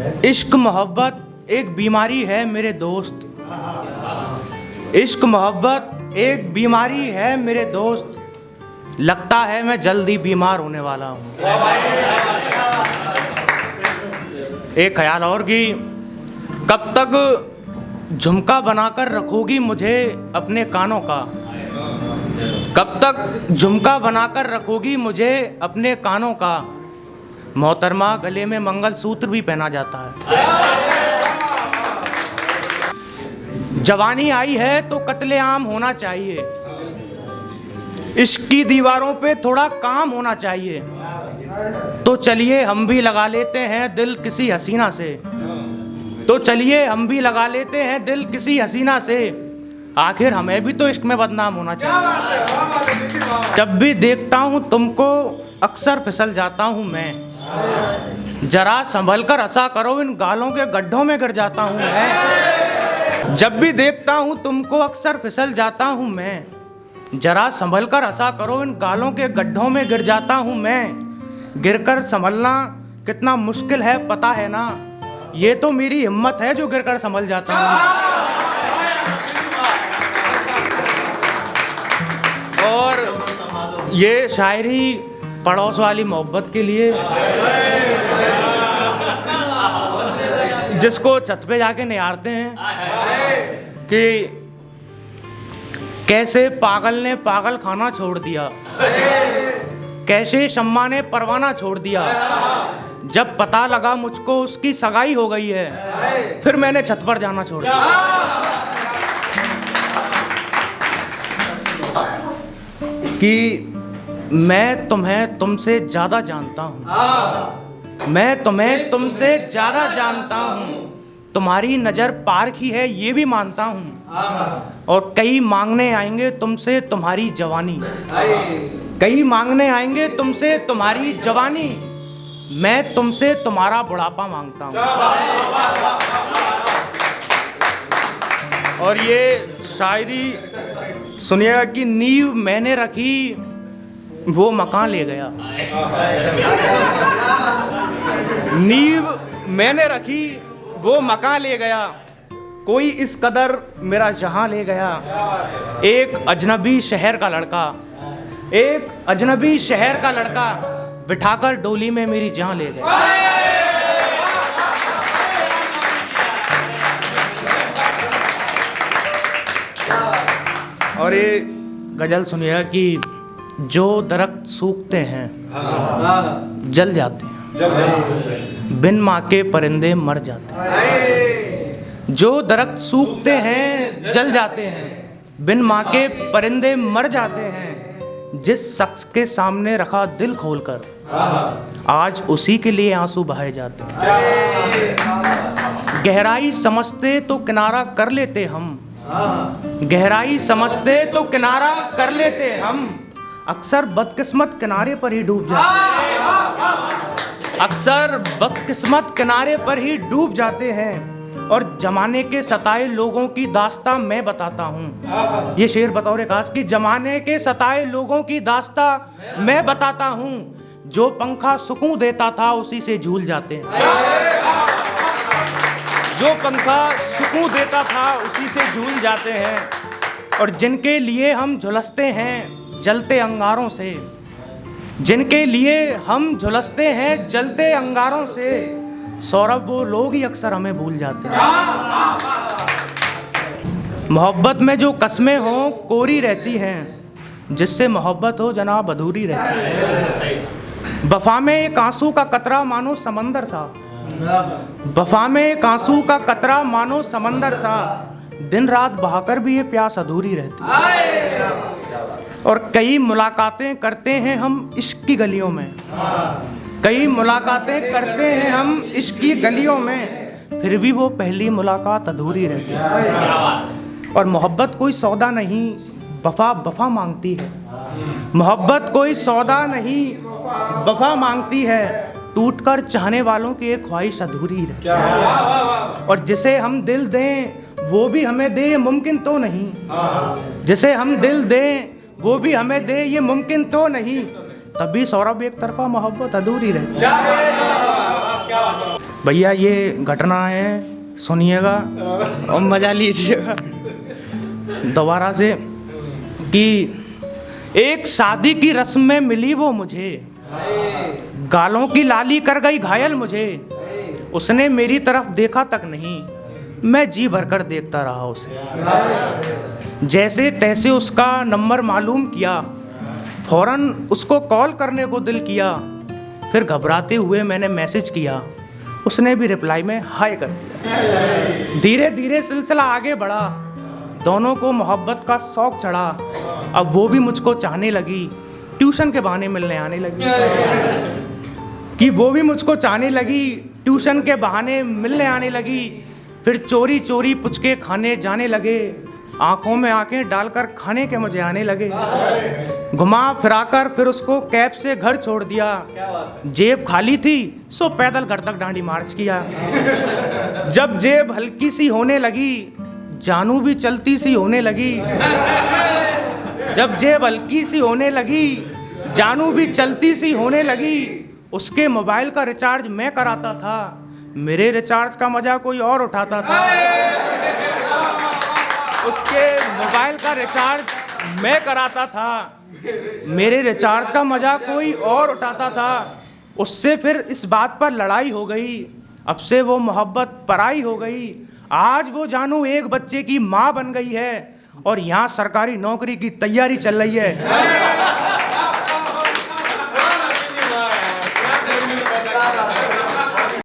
इश्क मोहब्बत एक बीमारी है मेरे दोस्त। इश्क मोहब्बत एक बीमारी है मेरे दोस्त। लगता है मैं जल्दी बीमार होने वाला हूँ। एक ख्याल और कि कब तक झुमका बनाकर रखोगी मुझे अपने कानों का। कब तक झुमका बनाकर रखोगी मुझे अपने कानों का। मोहतरमा गले में मंगलसूत्र भी पहना जाता है। जवानी आई है तो कत्लेआम होना चाहिए। इश्क की दीवारों पे थोड़ा काम होना चाहिए। तो चलिए हम भी लगा लेते हैं दिल किसी हसीना से। तो चलिए हम भी लगा लेते हैं दिल किसी हसीना से। आखिर हमें भी तो इश्क में बदनाम होना चाहिए। जब भी देखता हूँ तुमको अक्सर फिसल जाता हूँ मैं। जरा संभल कर हंसा करो, इन गालों के गड्ढों में गिर जाता हूँ मैं। जब भी देखता हूँ तुमको अक्सर फिसल जाता हूँ मैं। जरा संभल कर हंसा करो, इन गालों के गड्ढों में गिर जाता हूँ मैं। गिरकर संभलना कितना मुश्किल है पता है ना। ये तो मेरी हिम्मत है जो गिरकर संभल जाता हूँ। और ये शायरी पड़ोस वाली मोहब्बत के लिए, जिसको छत पे जाके निहारते हैं कि कैसे पागल ने पागल खाना छोड़ दिया, कैसे शम्मा ने परवाना छोड़ दिया। जब पता लगा मुझको उसकी सगाई हो गई है, फिर मैंने छत पर जाना छोड़ दिया। कि मैं तुम्हें तुमसे ज़्यादा जानता हूँ। मैं तुम्हें तुमसे ज़्यादा जानता हूँ। तुम्हारी नज़र पारखी है ये भी मानता हूँ। और कई मांगने आएंगे तुमसे तुम्हारी जवानी। कई मांगने आएंगे तुमसे तुम्हारी जवानी। मैं तुमसे तुम्हारा बुढ़ापा मांगता हूँ। और ये शायरी सुनिएगा कि नींव मैंने रखी वो मकान ले गया। नींव मैंने रखी वो मकान ले गया। कोई इस कदर मेरा जहां ले गया। एक अजनबी शहर का लड़का, एक अजनबी शहर का लड़का बिठाकर डोली में मेरी जान ले गया। और ये गजल सुनिएगा कि जो दरख्त सूखते हैं जल जाते हैं, बिन माँ के परिंदे मर जाते हैं। जो दरख्त सूखते हैं जल जाते हैं, बिन माँ के परिंदे मर जाते हैं। जिस शख्स के सामने रखा दिल खोलकर, आज उसी के लिए आंसू बहाए जाते हैं। गहराई समझते तो किनारा कर लेते हम। गहराई समझते तो किनारा कर लेते हम। अक्सर बदकिस्मत किनारे पर ही डूब जाते हैं। अक्सर बदकिस्मत किनारे पर ही डूब जाते हैं। और जमाने के सताए लोगों की दास्तां मैं बताता हूँ। ये शेर बतौर खास कि जमाने के सताए लोगों की दास्तां मैं बताता हूँ। जो पंखा सुकून देता था उसी से झूल जाते हैं। जो पंखा सुकून देता था उसी से झूल जाते हैं। और जिनके लिए हम झुलसते हैं जलते अंगारों से, जिनके लिए हम झुलसते हैं जलते अंगारों से, सौरभ वो लोग ही अक्सर हमें भूल जाते हैं। मोहब्बत में जो कस्में हों कोरी रहती हैं, जिससे मोहब्बत हो जनाब अधूरी रहती है। वफा में एक आंसू का कतरा मानो समंदर सा। वफा में एक आंसू का कतरा मानो समंदर सा। दिन रात बहाकर भी ये प्यास अधूरी रहती है। और कई मुलाकातें करते हैं हम इश्क की गलियों में। कई मुलाकातें करते हैं हम इश्क की गलियों में, फिर भी वो पहली मुलाकात अधूरी रहती है। और मोहब्बत कोई सौदा नहीं, वफा वफा मांगती है। मोहब्बत कोई सौदा नहीं, वफा मांगती है। टूटकर चाहने वालों की एक ख्वाहिश अधूरी रहती है। और जिसे हम दिल दें वो भी हमें दे ये मुमकिन तो नहीं। जिसे हम दिल दें वो भी हमें दे ये मुमकिन तो नहीं। तभी सौरभ एक तरफा मोहब्बत अधूरी रहती है। भैया ये घटना है, सुनिएगा और मजा लीजिएगा दोबारा से। कि एक शादी की रस्म में मिली वो मुझे, गालों की लाली कर गई घायल मुझे। उसने मेरी तरफ देखा तक नहीं, मैं जी भरकर देखता रहा उसे। जैसे तैसे उसका नंबर मालूम किया, फौरन उसको कॉल करने को दिल किया। फिर घबराते हुए मैंने मैसेज किया, उसने भी रिप्लाई में हाय कर दिया। धीरे धीरे सिलसिला आगे बढ़ा, दोनों को मोहब्बत का शौक चढ़ा। अब वो भी मुझको चाहने लगी, ट्यूशन के बहाने मिलने आने लगी। कि वो भी मुझको चाहने लगी, ट्यूशन के बहाने मिलने आने लगी। फिर चोरी चोरी पुचके खाने जाने लगे, आंखों में आंखें डालकर खाने के मजे आने लगे। घुमा फिराकर फिर उसको कैब से घर छोड़ दिया। जेब खाली थी सो पैदल घर तक डांडी मार्च किया। जब जेब हल्की सी होने लगी, जानू भी चलती सी होने लगी। जब जेब हल्की सी होने लगी, जानू भी चलती सी होने लगी। उसके मोबाइल का रिचार्ज मैं कराता था, मेरे रिचार्ज का मजा कोई और उठाता था। उसके मोबाइल का रिचार्ज मैं कराता था, मेरे रिचार्ज का मजा कोई और उठाता था। उससे फिर इस बात पर लड़ाई हो गई, अब से वो मोहब्बत पराई हो गई। आज वो जानू एक बच्चे की माँ बन गई है और यहाँ सरकारी नौकरी की तैयारी चल रही है।